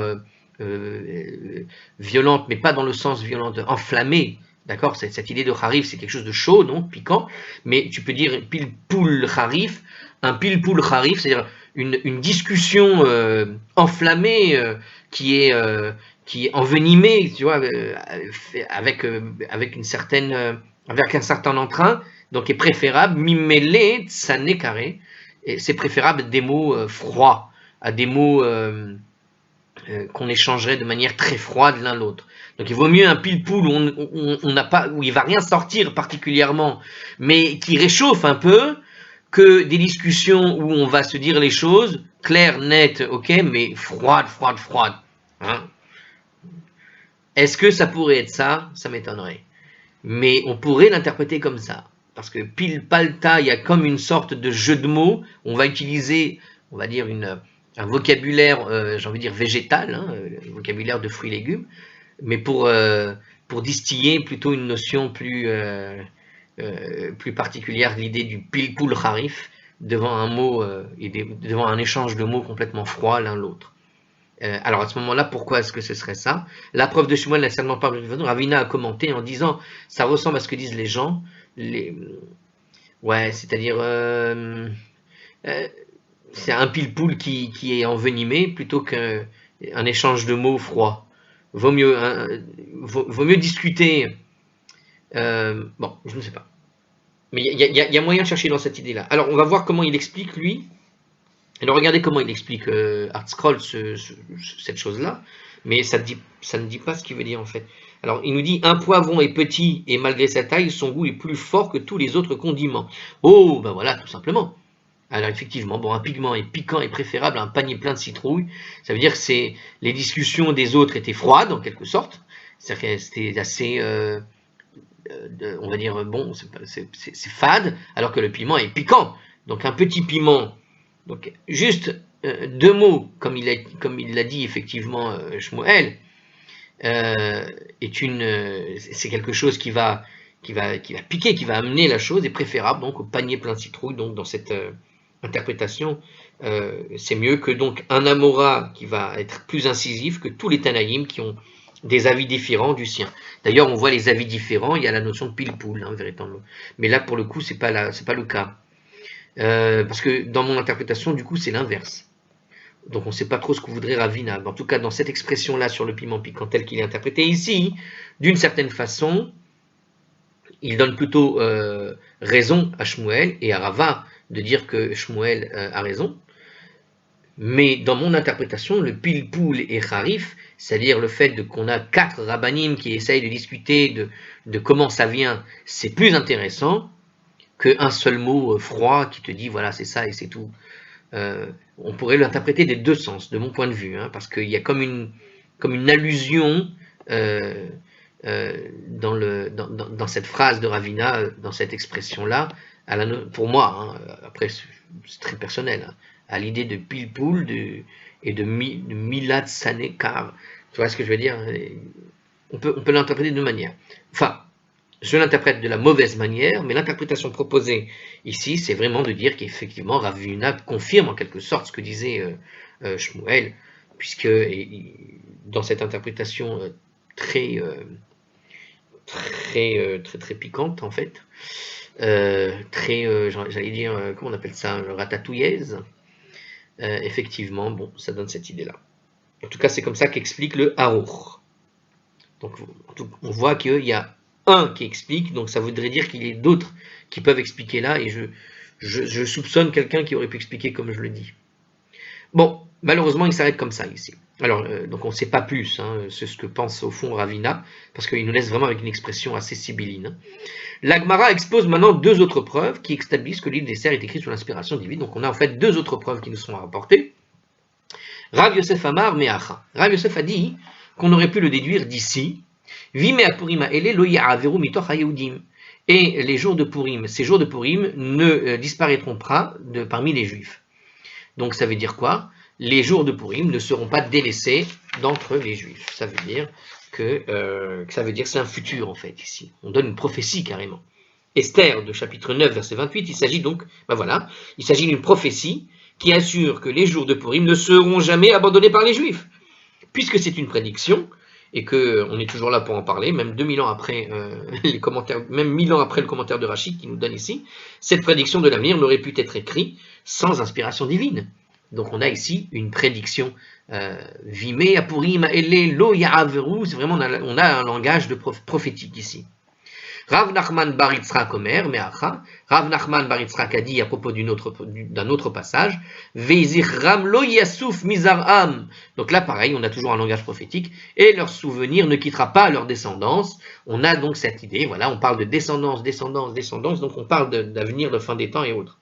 violente, mais pas dans le sens violente, enflammée, d'accord? Cette idée de harif, c'est quelque chose de chaud, donc piquant, mais tu peux dire pile poule harif, un pile poule harif, c'est-à-dire une discussion enflammée qui est envenimée, tu vois, avec une certaine avec un certain entrain, donc est préférable mimele tsane carré, et c'est préférable des mots froids à des mots qu'on échangerait de manière très froide l'un l'autre. Donc il vaut mieux un pile-poule où il va rien sortir particulièrement, mais qui réchauffe un peu, que des discussions où on va se dire les choses claires, nettes, ok, mais froides. Hein. Est-ce que ça pourrait être ça? Ça m'étonnerait. Mais on pourrait l'interpréter comme ça. Parce que pile palta, il y a comme une sorte de jeu de mots. On va utiliser, on va dire, un vocabulaire, j'ai envie de dire végétal, hein, un vocabulaire de fruits et légumes, mais pour distiller plutôt une notion plus particulière, l'idée du pile-poule harif, devant un mot et devant un échange de mots complètement froid l'un l'autre. Alors à ce moment-là, pourquoi est-ce que ce serait ça? La preuve de Shmuel n'a certainement pas. Ravina a commenté en disant, ça ressemble à ce que disent les gens. Ouais, c'est-à-dire, c'est un pile-poule qui est envenimé plutôt qu'un échange de mots froid. Vaut mieux discuter. Bon, je ne sais pas. Mais il y a moyen de chercher dans cette idée-là. Alors, on va voir comment il explique, lui. Alors regardez comment il explique ArtScroll cette chose-là, mais ça ne dit pas ce qu'il veut dire en fait. Alors il nous dit un poivron est petit et malgré sa taille, son goût est plus fort que tous les autres condiments. Oh, ben voilà, tout simplement. Alors effectivement, bon, un pigment est piquant et préférable à un panier plein de citrouilles. Ça veut dire que les discussions des autres étaient froides en quelque sorte. C'est-à-dire que c'était assez, on va dire, bon, c'est fade, alors que le piment est piquant. Donc un petit piment. Donc, juste deux mots, comme il l'a dit effectivement Shmuel, c'est quelque chose qui va piquer, qui va amener la chose, est préférable donc au panier plein de citrouilles. Donc dans cette interprétation, c'est mieux que donc un Amora qui va être plus incisif que tous les Tanaïm qui ont des avis différents du sien. D'ailleurs, on voit les avis différents, il y a la notion de pile-poule, hein, véritablement. Mais là, pour le coup, c'est pas le cas. Parce que dans mon interprétation, du coup, c'est l'inverse. Donc on ne sait pas trop ce que voudrait Ravina. En tout cas, dans cette expression-là sur le piment piquant tel qu'il est interprété ici, d'une certaine façon, il donne plutôt raison à Shmuel et à Rava de dire que Shmuel a raison. Mais dans mon interprétation, le pile-poule et harif, c'est-à-dire le fait qu'on a 4 rabbanim qui essayent de discuter de comment ça vient, c'est plus intéressant qu'un seul mot froid qui te dit voilà c'est ça et c'est tout. On pourrait l'interpréter des deux sens, de mon point de vue, hein, parce qu'il y a comme une allusion dans cette phrase de Ravina, dans cette expression-là, pour moi, hein, après c'est très personnel, hein, à l'idée de pile-poule et de Milad Sanekar. Tu vois ce que je veux dire? On peut l'interpréter de deux manières. Enfin, je l'interprète de la mauvaise manière, mais l'interprétation proposée ici, c'est vraiment de dire qu'effectivement Ravina confirme en quelque sorte ce que disait Shmuel, puisque dans cette interprétation très piquante en fait, j'allais dire, comment on appelle ça, ratatouillaise, effectivement, bon, ça donne cette idée-là. En tout cas, c'est comme ça qu'explique le Harour. Donc, on voit qu'il y a un qui explique, donc ça voudrait dire qu'il y a d'autres qui peuvent expliquer là, et je soupçonne quelqu'un qui aurait pu expliquer comme je le dis. Bon, malheureusement, il s'arrête comme ça ici. Alors, donc on ne sait pas plus, hein, c'est ce que pense au fond Ravina, parce qu'il nous laisse vraiment avec une expression assez sibylline. Hein. L'Agmara expose maintenant deux autres preuves qui établissent que l'île d'Esther est écrite sous l'inspiration divine. Donc on a en fait deux autres preuves qui nous sont rapportées. Rav Yosef Amar Meacha. Rav Yosef a dit qu'on aurait pu le déduire d'ici. Vimea Purima ele lo ya'averu mitoch hayehudim. Et les jours de Purim, ces jours de Purim ne disparaîtront pas parmi les Juifs. Donc ça veut dire quoi? Les jours de Purim ne seront pas délaissés d'entre les Juifs. Ça veut dire que c'est un futur en fait ici. On donne une prophétie carrément. Esther de chapitre 9 verset 28, il s'agit donc, il s'agit d'une prophétie qui assure que les jours de Purim ne seront jamais abandonnés par les Juifs. Puisque c'est une prédiction, et qu'on est toujours là pour en parler, même 2000 ans après les commentaires, même 1000 ans après le commentaire de Rachid qui nous donne ici, cette prédiction de l'avenir n'aurait pu être écrite sans inspiration divine. Donc on a ici une prédiction Vimea Purim ele lo ya'averu, c'est vraiment on a un langage de prophétique ici. Rav Nachman bar Yitzhak Omer, Meacha, Rav Nachman bar Yitzhak a dit à propos d'un autre passage, Veizichram lo yasuf mizarham. Donc là, pareil, on a toujours un langage prophétique, et leur souvenir ne quittera pas leur descendance. On a donc cette idée, voilà, on parle de descendance, donc on parle d'avenir, de fin des temps et autres.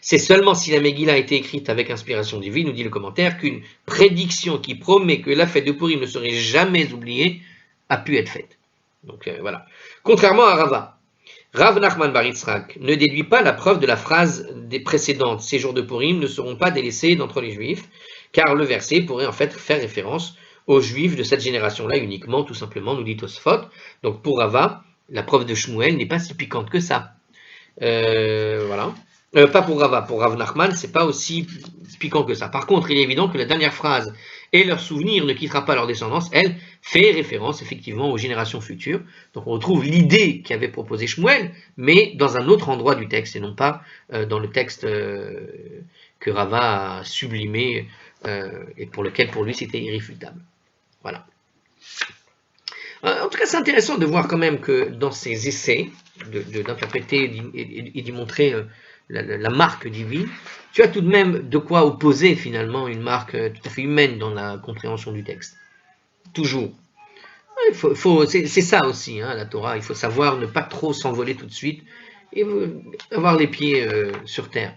C'est seulement si la Megillah a été écrite avec inspiration divine, nous dit le commentaire, qu'une prédiction qui promet que la fête de Purim ne serait jamais oubliée a pu être faite. Donc voilà. Contrairement à Rava, Rav Nachman bar Yitzhak ne déduit pas la preuve de la phrase des précédentes. Ces jours de Purim ne seront pas délaissés d'entre les Juifs, car le verset pourrait en fait faire référence aux Juifs de cette génération-là uniquement, tout simplement, nous dit Tosfot. Donc pour Rava, la preuve de Shmuel n'est pas si piquante que ça. Voilà. Pas pour Rava, pour Rav Nachman, c'est pas aussi piquant que ça. Par contre, il est évident que la dernière phrase « et leur souvenir ne quittera pas leur descendance », elle fait référence effectivement aux générations futures. Donc on retrouve l'idée qu'avait proposé Shmuel, mais dans un autre endroit du texte, et non pas dans le texte que Rava a sublimé et pour lequel pour lui c'était irréfutable. Voilà. En tout cas, c'est intéressant de voir quand même que dans ces essais, d'interpréter et d'y montrer la marque divine, tu as tout de même de quoi opposer finalement une marque tout à fait humaine dans la compréhension du texte. Toujours. C'est ça aussi, hein, la Torah, il faut savoir ne pas trop s'envoler tout de suite et avoir les pieds sur terre.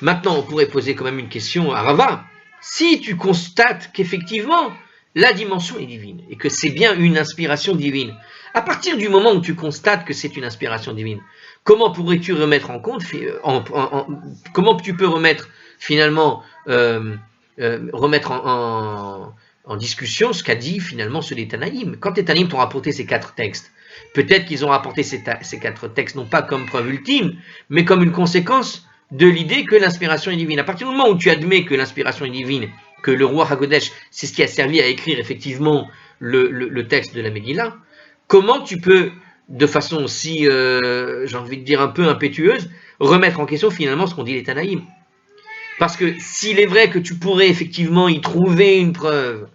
Maintenant, on pourrait poser quand même une question à Rava. Si tu constates qu'effectivement, la dimension est divine et que c'est bien une inspiration divine, à partir du moment où tu constates que c'est une inspiration divine, comment pourrais-tu remettre en compte, comment tu peux remettre finalement, remettre en discussion ce qu'a dit finalement ceux des Tanaïm. Quand les Tanaïm t'ont rapporté ces 4 textes, peut-être qu'ils ont rapporté ces 4 textes non pas comme preuve ultime, mais comme une conséquence de l'idée que l'inspiration est divine. À partir du moment où tu admets que l'inspiration est divine, que le roi HaKodesh, c'est ce qui a servi à écrire effectivement le texte de la Megillah, comment tu peux, de façon aussi, j'ai envie de dire un peu impétueuse, remettre en question finalement ce qu'ont dit les Tanaïm? Parce que s'il est vrai que tu pourrais effectivement y trouver une preuve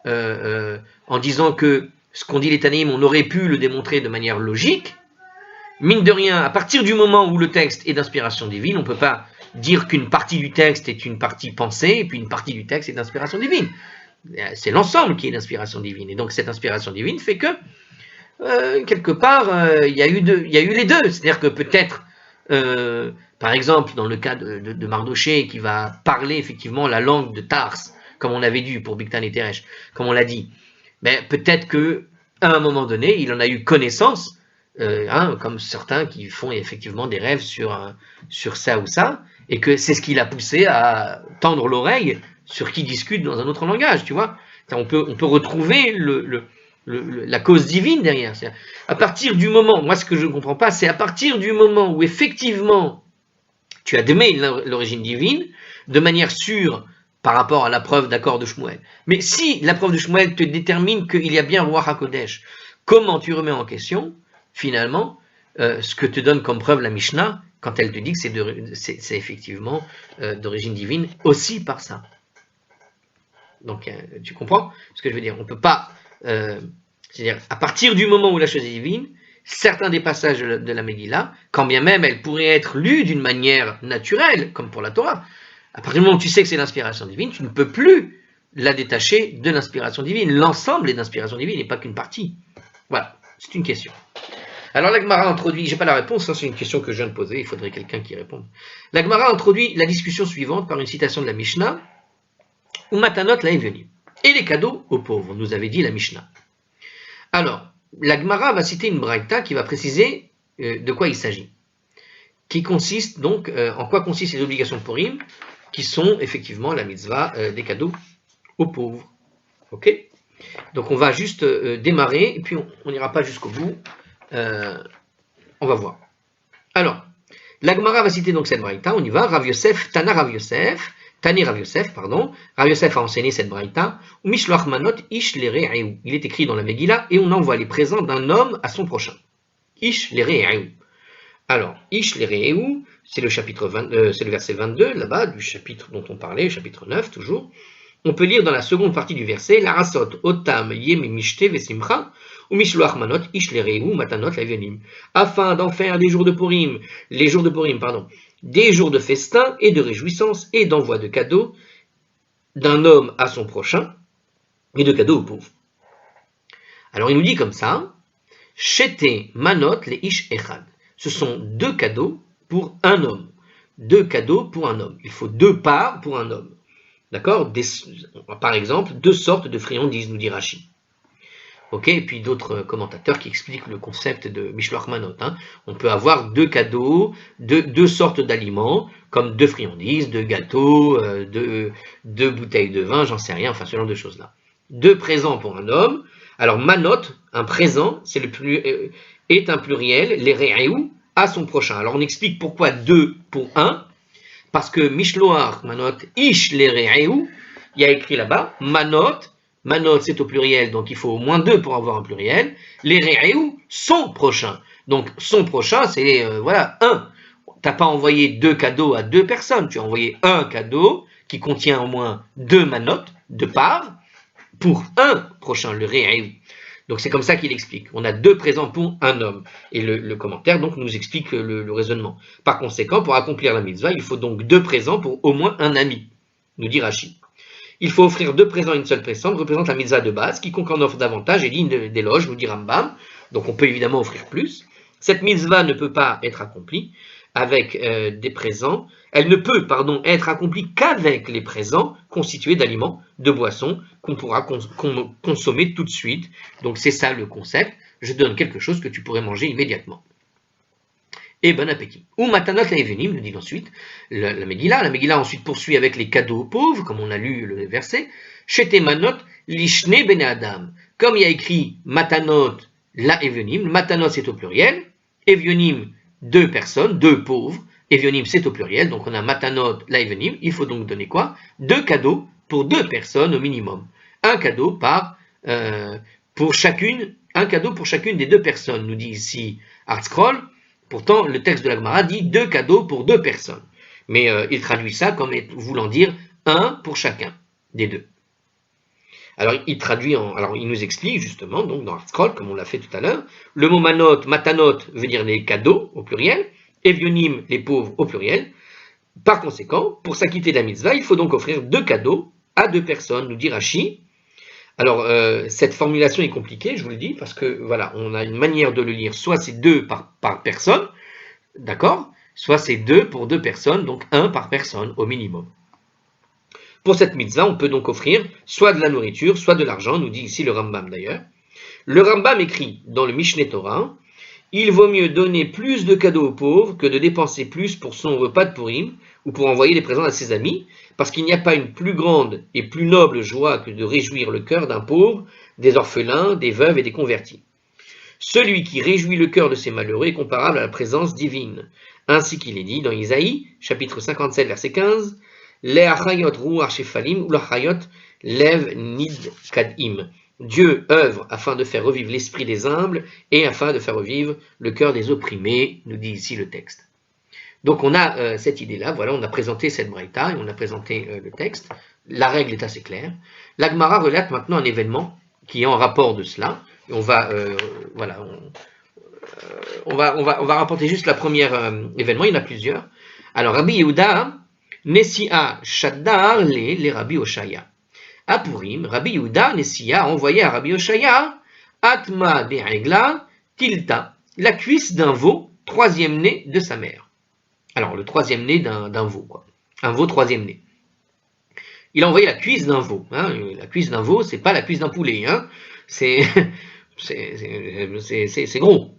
en disant que ce qu'ont dit les Tanaïm, on aurait pu le démontrer de manière logique, mine de rien, à partir du moment où le texte est d'inspiration divine, on ne peut pas dire qu'une partie du texte est une partie pensée, et puis une partie du texte est d'inspiration divine. C'est l'ensemble qui est d'inspiration divine. Et donc cette inspiration divine fait que, quelque part, il y a eu les deux. C'est-à-dire que peut-être, par exemple, dans le cas de Mardoché, qui va parler effectivement la langue de Tars, comme on avait dit pour Bigtan et Teresh, comme on l'a dit, mais peut-être qu'à un moment donné, il en a eu connaissance, comme certains qui font effectivement des rêves sur ça ou ça, et que c'est ce qui l'a poussé à tendre l'oreille sur qui discute dans un autre langage, tu vois. On peut retrouver la cause divine derrière. À partir du moment, moi ce que je ne comprends pas, c'est à partir du moment où effectivement tu admets l'origine divine, de manière sûre par rapport à la preuve d'accord de Shmuel. Mais si la preuve de Shmuel te détermine qu'il y a bien Roi HaKodesh, comment tu remets en question finalement ce que te donne comme preuve la Mishnah quand elle te dit que c'est effectivement d'origine divine aussi par ça. Donc tu comprends ce que je veux dire? On ne peut pas, c'est-à-dire à partir du moment où la chose est divine, certains des passages de la Megillah, quand bien même elles pourraient être lues d'une manière naturelle, comme pour la Torah, à partir du moment où tu sais que c'est l'inspiration divine, tu ne peux plus la détacher de l'inspiration divine. L'ensemble est d'inspiration divine et pas qu'une partie. Voilà, c'est une question. Alors la Gemara introduit, j'ai pas la réponse, hein, c'est une question que je viens de poser, il faudrait quelqu'un qui réponde. La Gemara introduit la discussion suivante par une citation de la Mishnah, ou Matanot la Evenim. Et les cadeaux aux pauvres, nous avait dit la Mishnah. Alors, la Gemara va citer une braïta qui va préciser de quoi il s'agit. Qui consiste donc, en quoi consistent les obligations de Purim, qui sont effectivement la mitzvah des cadeaux aux pauvres. Ok? Donc on va juste démarrer, et puis on n'ira pas jusqu'au bout. On va voir. Alors, la Gemara va citer donc cette braïta, on y va. Rav Yosef, Tani Rav Yosef, pardon. Rav Yosef a enseigné cette braïta. Mishloach manot ish lere'eu. Il est écrit dans la Megillah, et on envoie les présents d'un homme à son prochain. Ish lere'eu. Alors, ish lere'eu, c'est le chapitre c'est le verset 22, là-bas, du chapitre dont on parlait, chapitre 9, toujours. On peut lire dans la seconde partie du verset, Larasot, Otam, Yem, Mishte, Vesimcha, ou Mishloach manot, ish lere'eu, matanot, lavenim. Afin d'en faire des jours de Purim, des jours de festin et de réjouissance et d'envoi de cadeaux d'un homme à son prochain et de cadeaux aux pauvres. Alors il nous dit comme ça, Shete manot le ish echad. Ce sont 2 cadeaux pour un homme. 2 cadeaux pour un homme. Il faut 2 parts pour un homme. D'accord? Par exemple, 2 sortes de friandises, nous dit Rashi. Ok, et puis d'autres commentateurs qui expliquent le concept de Mishloach Manot. Hein. On peut avoir 2 cadeaux, 2 sortes d'aliments, comme 2 friandises, 2 gâteaux, 2 bouteilles de vin, j'en sais rien, enfin ce genre de choses-là. 2 présents pour un homme. Alors Manot, un présent, est un pluriel, les re'eu, à son prochain. Alors on explique pourquoi 2 pour 1, parce que Mishloach Manot, ish les re'eu, il y a écrit là-bas, Manot, c'est au pluriel, donc il faut au moins 2 pour avoir un pluriel. Les re'eu, son prochain. Donc son prochain, c'est, 1. Tu n'as pas envoyé 2 cadeaux à 2 personnes, tu as envoyé un cadeau qui contient au moins 2 manot, 2 parts, pour un prochain, le re'eu. Donc c'est comme ça qu'il explique. On a 2 présents pour un homme. Et le commentaire donc nous explique le raisonnement. Par conséquent, pour accomplir la mitzvah, il faut donc 2 présents pour au moins un ami, nous dit Rashi. Il faut offrir 2 présents à une seule personne, représente la mitzvah de base, quiconque en offre davantage est digne d'éloge, nous dit Rambam. Donc on peut évidemment offrir plus. Cette mitzvah ne peut pas être accomplie avec des présents. Elle ne peut, être accomplie qu'avec les présents constitués d'aliments, de boissons qu'on pourra consommer tout de suite. Donc c'est ça le concept. Je donne quelque chose que tu pourrais manger immédiatement. Et bon appétit. Ou matanot la evenim, nous dit ensuite la Megillah. La Megillah ensuite poursuit avec les cadeaux aux pauvres, comme on a lu le verset. Shete manot lishne bene adam. Comme il y a écrit matanot la evenim, matanot c'est au pluriel, evionim 2 personnes, 2 pauvres, evionim c'est au pluriel, donc on a matanot la evenim, il faut donc donner quoi? 2 cadeaux pour 2 personnes au minimum. Un cadeau pour chacune des 2 personnes, nous dit ici Artscroll. Pourtant, le texte de la Gemara dit 2 cadeaux pour 2 personnes. Mais il traduit ça comme voulant dire 1 pour chacun des 2. Alors, il nous explique justement, donc dans Artscroll, comme on l'a fait tout à l'heure, le mot matanot veut dire les cadeaux au pluriel, evionim, les pauvres au pluriel. Par conséquent, pour s'acquitter de la mitzvah, il faut donc offrir 2 cadeaux à 2 personnes, nous dit Rashi. Alors, cette formulation est compliquée, je vous le dis, parce que voilà, on a une manière de le lire, soit c'est 2 par personne, d'accord, soit c'est 2 pour 2 personnes, donc 1 par personne au minimum. Pour cette mitzvah, on peut donc offrir soit de la nourriture, soit de l'argent, nous dit ici le Rambam d'ailleurs. Le Rambam écrit dans le Mishneh Torah, il vaut mieux donner plus de cadeaux aux pauvres que de dépenser plus pour son repas de Purim ou pour envoyer des présents à ses amis, parce qu'il n'y a pas une plus grande et plus noble joie que de réjouir le cœur d'un pauvre, des orphelins, des veuves et des convertis. Celui qui réjouit le cœur de ces malheureux est comparable à la présence divine. Ainsi qu'il est dit dans Isaïe, chapitre 57, verset 15, Les achayot ruach shefalim ou l'achayot lev nid kadim. Dieu œuvre afin de faire revivre l'esprit des humbles et afin de faire revivre le cœur des opprimés, nous dit ici le texte. Donc on a cette idée-là, voilà, on a présenté cette braïta et on a présenté le texte. La règle est assez claire. La Gemara relate maintenant un événement qui est en rapport de cela. Et on va rapporter juste la première événement, il y en a plusieurs. Alors Rabbi Yehuda, Nesi'a Shaddar les Rabbi Oshaya. À Purim, Rabbi Yehuda Nessia a envoyé à Rabbi Oshaya Atma de Egla Tilta, la cuisse d'un veau, troisième né de sa mère. Alors, le troisième né d'un veau, quoi. Un veau troisième né. Il a envoyé la cuisse d'un veau. Hein. La cuisse d'un veau, c'est pas la cuisse d'un poulet. Hein. C'est gros.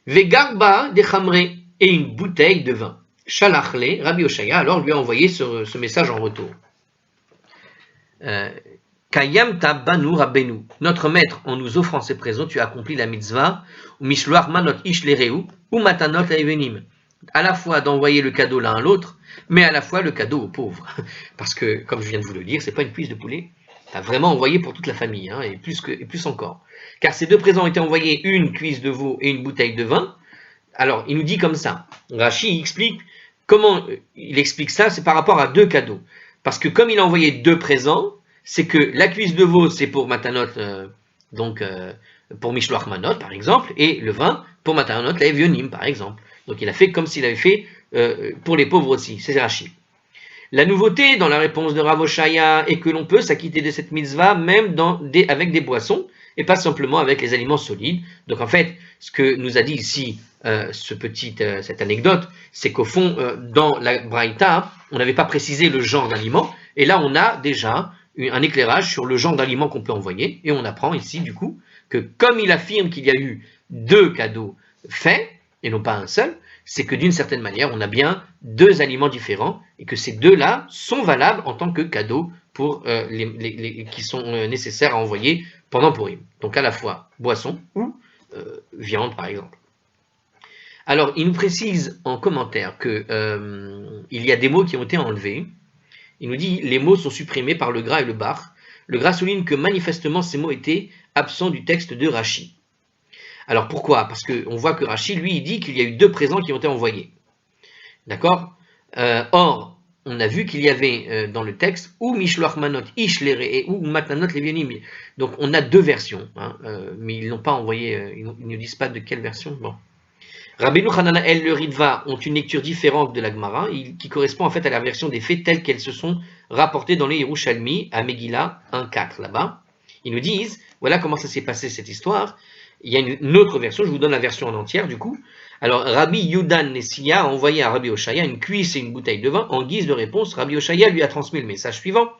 Vegarba de Chamré et une bouteille de vin. Shalachle, Rabbi Oshaya, alors lui a envoyé ce message en retour. Kayam tabanu rabenu. Notre maître, en nous offrant ces présents, tu as accompli la mitzvah, ou mishloach manot ish lereu, ou matanot laevenim. À la fois d'envoyer le cadeau l'un à l'autre, mais à la fois le cadeau aux pauvres. Parce que, comme je viens de vous le dire, c'est pas une cuisse de poulet. Tu as vraiment envoyé pour toute la famille, hein, et plus encore. Car ces deux présents ont été envoyés, une cuisse de veau et une bouteille de vin. Alors, il nous dit comme ça. Rashi explique comment il explique ça, c'est par rapport à deux cadeaux. Parce que comme il a envoyé deux présents, c'est que la cuisse de veau, c'est pour Matanot, pour Mishloach Manot, par exemple, et le vin pour Matanot, la Evionim, par exemple. Donc il a fait comme s'il avait fait pour les pauvres aussi, c'est Rashi. La nouveauté dans la réponse de Rav Oshaya est que l'on peut s'acquitter de cette mitzvah même avec des boissons, et pas simplement avec les aliments solides. Donc en fait, ce que nous a dit ici cette anecdote, c'est qu'au fond, dans la Braïta, on n'avait pas précisé le genre d'aliment, et là on a déjà un éclairage sur le genre d'aliment qu'on peut envoyer, et on apprend ici du coup que comme il affirme qu'il y a eu deux cadeaux faits, et non pas un seul, c'est que d'une certaine manière, on a bien deux aliments différents, et que ces deux-là sont valables en tant que cadeaux pour qui sont nécessaires à envoyer pendant Purim. Donc à la fois boisson ou viande par exemple. Alors il nous précise en commentaire que il y a des mots qui ont été enlevés. Il nous dit les mots sont supprimés par le gras et le bar. Le gras souligne que manifestement ces mots étaient absents du texte de Rashi. Alors pourquoi? Parce qu'on voit que Rashi, lui, il dit qu'il y a eu deux présents qui ont été envoyés. D'accord? Or, on a vu qu'il y avait dans le texte ou Mishloach Manot Ish Lere ou Matanot Levionim. Donc on a deux versions, hein, mais ils n'ont pas envoyé, ils ne disent pas de quelle version. Bon. Rabbeinu Hanana et le Ritva ont une lecture différente de la Gemara, qui correspond en fait à la version des faits telles qu'elles se sont rapportées dans les Yerushalmi à Megillah 1.4 là-bas. Ils nous disent, voilà comment ça s'est passé cette histoire. Il y a une autre version, je vous donne la version en entière du coup. Alors Rabbi Yudan Nessia a envoyé à Rabbi Oshaya une cuisse et une bouteille de vin. En guise de réponse, Rabbi Oshaya lui a transmis le message suivant.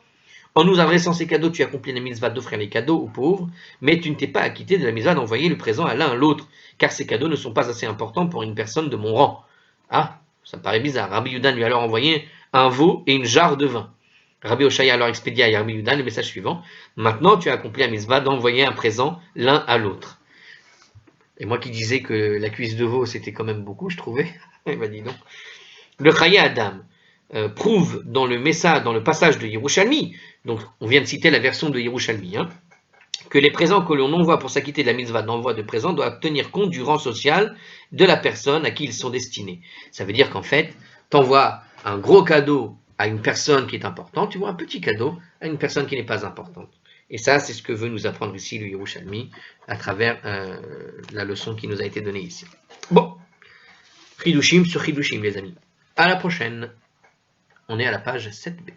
En nous adressant ces cadeaux, tu as accompli la mitzvah d'offrir les cadeaux aux pauvres, mais tu ne t'es pas acquitté de la mitzvah d'envoyer le présent à l'un à l'autre, car ces cadeaux ne sont pas assez importants pour une personne de mon rang. Ah, ça me paraît bizarre. Rabbi Yudan lui a alors envoyé un veau et une jarre de vin. Rabbi Oshaya alors expédia à Rabbi Yudan le message suivant. Maintenant, tu as accompli la mitzvah d'envoyer un présent l'un à l'autre. Et moi qui disais que la cuisse de veau, c'était quand même beaucoup, je trouvais. Eh ben dis donc. Le Chaye Adam prouve dans le passage de Yerushalmi, donc on vient de citer la version de Yerushalmi, hein, que les présents que l'on envoie pour s'acquitter de la mitzvah d'envoi de présents doivent tenir compte du rang social de la personne à qui ils sont destinés. Ça veut dire qu'en fait, tu envoies un gros cadeau à une personne qui est importante, tu vois un petit cadeau à une personne qui n'est pas importante. Et ça, c'est ce que veut nous apprendre ici le Yerushalmi à travers la leçon qui nous a été donnée ici. Bon, Chidushim sur Chidushim, les amis. À la prochaine. On est à la page 7b.